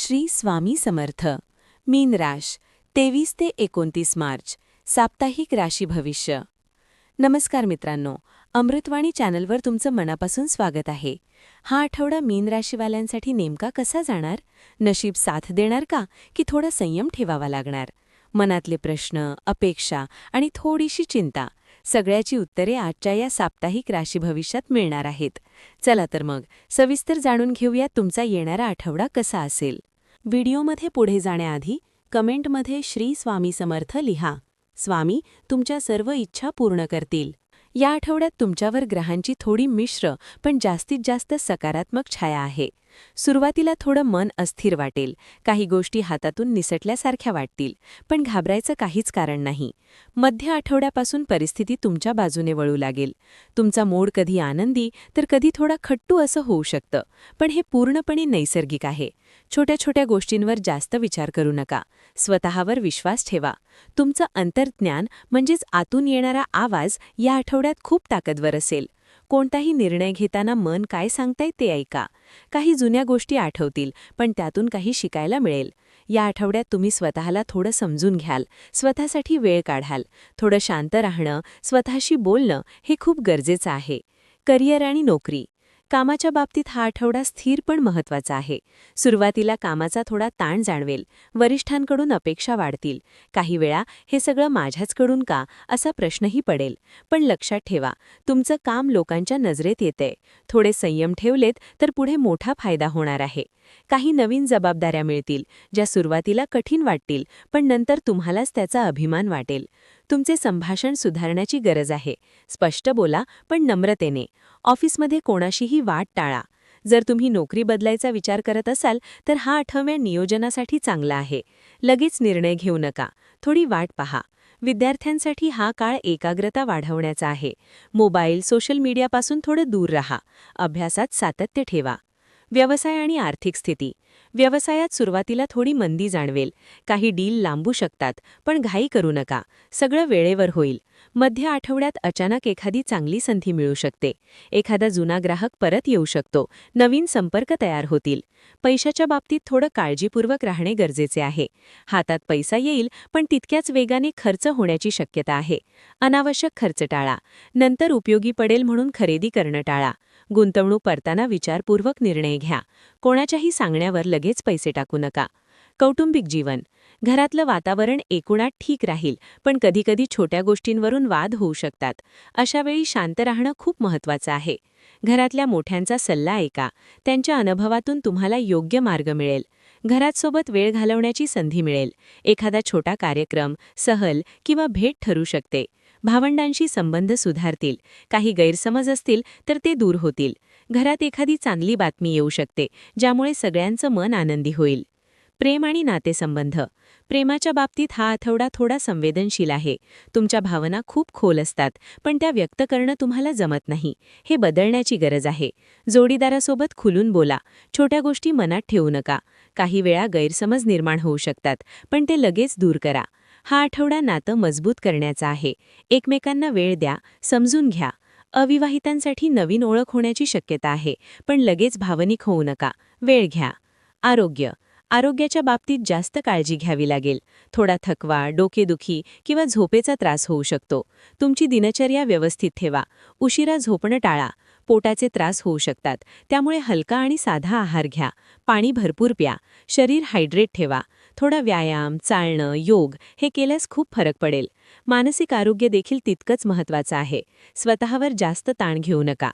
श्री स्वामी समर्थ. मीन राश 23 ते 29 मार्च. साप्ताहिक राशी भविष्य. नमस्कार मित्रांनो, अमृतवाणी चॅनलवर तुमचं मनापासून स्वागत आहे. हा आठवडा मीन राशीवाल्यांसाठी नेमका कसा जाणार? नशीब साथ देणार का की थोडा संयम ठेवावा लागणार? मनातले प्रश्न, अपेक्षा आणि थोडीशी चिंता, सगळ्याची उत्तरे आजच्या या साप्ताहिक राशी भविष्यात मिळणार आहेत. चला तर मग सविस्तर जाणून घेऊया तुमचा येणारा आठवडा कसा असेल. व्हिडिओमध्ये पुढे जाण्याआधी कमेंटमध्ये श्री स्वामी समर्थ लिहा. स्वामी तुमच्या सर्व इच्छा पूर्ण करतील. या आठवड्यात तुमच्यावर ग्रहांची थोडी मिश्र पण जास्तीत जास्त सकारात्मक छाया आहे. सुरुवातीला थोडं मन अस्थिर वाटेल, काही गोष्टी हातातून निसटल्यासारख्या वाटतील, पण घाबरायचं काहीच कारण नाही. मध्य आठवड्यापासून परिस्थिती तुमच्या बाजूने वळू लागेल. तुमचा मूड कधी आनंदी तर कधी थोडा खट्टू असं होऊ शकतं, पण हे पूर्णपणे नैसर्गिक आहे. छोट्या छोट्या गोष्टींवर जास्त विचार करू नका. स्वतःवर विश्वास ठेवा. तुमचं अंतर्ज्ञान म्हणजेच आतून येणारा आवाज या आठवड्यात खूप ताकदवर असेल. कोणताही निर्णय घेताना मन काय सांगताय ते ऐका. काही जुन्या गोष्टी आठवतील, पण त्यातून काही शिकायला मिळेल. या आठवड्यात तुम्ही स्वतःला थोडं समजून घ्याल, स्वतःसाठी वेळ काढाल. थोडं शांत राहणं, स्वतःशी बोलणं हे खूप गरजेचं आहे. करिअर आणि नोकरी. कामाच्या बाबतीत हा आठवडा स्थिर पण महत्त्वाचा आहे. सुरुवातीला कामाचा थोडा ताण जाणवेल, वरिष्ठांकडून अपेक्षा वाढतील. काही वेळा हे सगळं माझ्याचकडून का असा प्रश्नही पडेल. पण लक्षात ठेवा, तुमचं काम लोकांच्या नजरेत येतंय. थोडे संयम ठेवलेत तर पुढे मोठा फायदा होणार आहे. काही नवीन जबाबदाऱ्या मिळतील, ज्या सुरुवातीला कठीण वाटतील, पण नंतर तुम्हालाच त्याचा अभिमान वाटेल. तुमचे संभाषण सुधारण्याची गरज आहे. स्पष्ट बोला, पण नम्रतेने. ऑफिसमध्ये कोणाशीही वाद टाळा. जर तुम्ही नोकरी बदलायचा विचार करत असाल तर हा आठवडा नियोजनासाठी चांगला आहे. लगेच निर्णय घेऊ नका, थोडी वाट पहा. विद्यार्थ्यांसाठी हा काळ एकाग्रता वाढवण्याचा आहे. मोबाईल, सोशल मीडियापासून थोडं दूर राहा. अभ्यासात सातत्य ठेवा. व्यवसाय आणि आर्थिक स्थिती. व्यवसायात सुरुवातीला थोडी मंदी जाणवेल. काही डील लांबू शकतात, पण घाई करू नका. सगळं वेळेवर होईल. मध्य आठवड्यात अचानक एखादी चांगली संधी मिळू शकते. एखादा जुना ग्राहक परत येऊ शकतो. नवीन संपर्क तयार होतील. पैशाच्या बाबतीत थोडं काळजीपूर्वक राहणे गरजेचे आहे. हातात पैसा येईल, पण तितक्याच वेगाने खर्च होण्याची शक्यता आहे. अनावश्यक खर्च टाळा. नंतर उपयोगी पडेल म्हणून खरेदी करणं टाळा. गुंतवणूक करताना विचारपूर्वक निर्णय घ्या. कोणाच्याही सांगण्यावर लगेच पैसे टाकू नका. कौटुंबिक जीवन. घरातलं वातावरण एकूणात ठीक राहील, पण कधीकधी छोट्या गोष्टींवरून वाद होऊ शकतात. अशा वेळी शांत राहणं खूप महत्त्वाचं आहे. घरातल्या मोठ्यांचा सल्ला ऐका. त्यांच्या अनुभवातून तुम्हाला योग्य मार्ग मिळेल. घरात सोबत वेळ घालवण्याची संधी मिळेल. एखादा छोटा कार्यक्रम, सहल किंवा भेट ठरू शकते. भावंडांशी संबंध सुधारतील. काही गैरसमज असतील तर ते दूर होतील. घरात एखादी चांगली बातमी येऊ शकते, ज्यामुळे सगळ्यांचं मन आनंदी होईल. प्रेम आणि नातेसंबंध. प्रेमाच्या बाबतीत हा आठवडा थोडा संवेदनशील आहे. तुमच्या भावना खूप खोल असतात, पण त्या व्यक्त करणं तुम्हाला जमत नाही. हे बदलण्याची गरज आहे. जोडीदारासोबत खुलून बोला. छोट्या गोष्टी मनात ठेवू नका. काही वेळा गैरसमज निर्माण होऊ शकतात, पण ते लगेच दूर करा. हा आठवडा नातं मजबूत करण्याचा आहे. एकमेकांना वेळ द्या, समजून घ्या. अविवाहितांसाठी नवीन ओळख होण्याची शक्यता आहे, पण लगेच भावनिक होऊ नका. वेळ घ्या. आरोग्य. आरोग्याच्या बाबतीत जास्त काळजी घ्यावी लागेल. थोडा थकवा, डोकेदुखी किंवा झोपेचा त्रास होऊ शकतो. तुमची दिनचर्या व्यवस्थित ठेवा. उशिरा झोपणं टाळा. पोटाचे त्रास होऊ शकतात, त्यामुळे हलका आणि साधा आहार घ्या. पाणी भरपूर प्या. शरीर हायड्रेट ठेवा. थोडा व्यायाम, चालणं, योग हे केल्यास खूप फरक पडेल. मानसिक आरोग्य देखील तितकंच महत्त्वाचं आहे. स्वतःवर जास्त ताण घेऊ नका.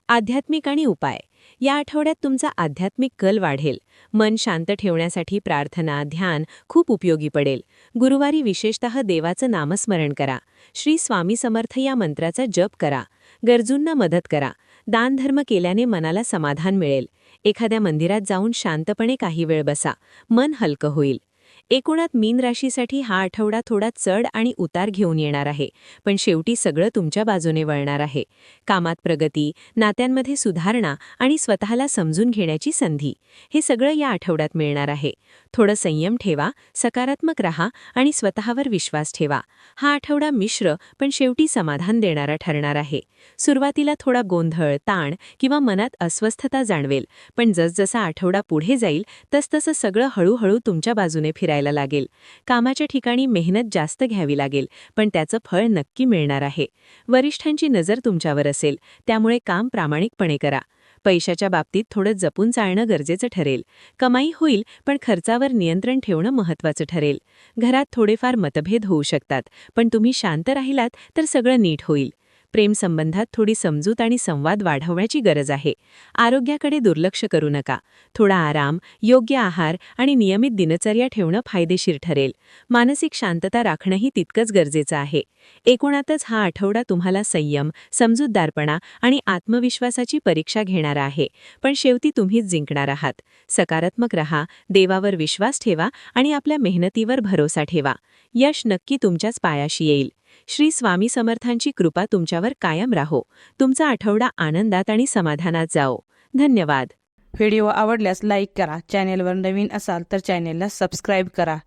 आध्यात्मिक आणि उपाय. या आठवड्यात तुमचा आध्यात्मिक कल वाढेल. मन शांत ठेवण्यासाठी प्रार्थना, ध्यान खूप उपयोगी पडेल. गुरुवारी विशेषतः देवाचं नामस्मरण करा. श्री स्वामी समर्थ या मंत्राचा जप करा. गरजूंना मदत करा. दानधर्म केल्याने मनाला समाधान मिळेल. एखाद्या मंदिरात जाऊन शांतपणे काही वेळ बसा. मन हलकं होईल. एकूणात मीन राशीसाठी हा आठवडा थोडा चढ आणि उतार घेऊन येणार आहे, पण शेवटी सगळं तुमच्या बाजूने वळणार आहे. कामात प्रगती, नात्यांमध्ये सुधारणा आणि स्वतःला समजून घेण्याची संधी, हे सगळं या आठवड्यात मिळणार आहे. थोडं संयम ठेवा, सकारात्मक रहा आणि स्वतःवर विश्वास ठेवा. हा आठवडा मिश्र पण शेवटी समाधान देणारा ठरणार आहे. सुरुवातीला थोडा गोंधळ, ताण किंवा मनात अस्वस्थता जाणवेल, पण जसजसा आठवडा पुढे जाईल तसतसं सगळं हळूहळू तुमच्या बाजूने फिरायला लागेल. कामाच्या ठिकाणी मेहनत जास्त घ्यावी लागेल, पण त्याचं फळ नक्की मिळणार आहे. वरिष्ठांची नजर तुमच्यावर असेल, त्यामुळे काम प्रामाणिकपणे करा. पैशाच्या बाबतीत थोडं जपून चालणं गरजेचं ठरेल. कमाई होईल, पण खर्चावर नियंत्रण ठेवणं महत्त्वाचं ठरेल. घरात थोडेफार मतभेद होऊ शकतात, पण तुम्ही शांत राहिलात तर सगळं नीट होईल. प्रेमसंबंधात थोडी समजूत आणि संवाद वाढवण्याची गरज आहे. आरोग्याकडे दुर्लक्ष करू नका. थोडा आराम, योग्य आहार आणि नियमित दिनचर्या ठेवणं फायदेशीर ठरेल. मानसिक शांतता राखणंही तितकंच गरजेचं आहे. एकूणातच हा आठवडा तुम्हाला संयम, समजूतदारपणा आणि आत्मविश्वासाची परीक्षा घेणारा आहे, पण शेवटी तुम्हीच जिंकणार आहात. सकारात्मक रहा, देवावर विश्वास ठेवा आणि आपल्या मेहनतीवर भरोसा ठेवा. यश नक्की तुमच्याच पायाशी येईल. श्री स्वामी समर्थांची कृपा तुमच्यावर कायम राहो. तुमचा आठवडा आनंदात आणि समाधानात जाओ. धन्यवाद. व्हिडिओ आवडल्यास लाईक करा. चॅनेलवर नवीन असाल तर चॅनेलला सबस्क्राईब करा.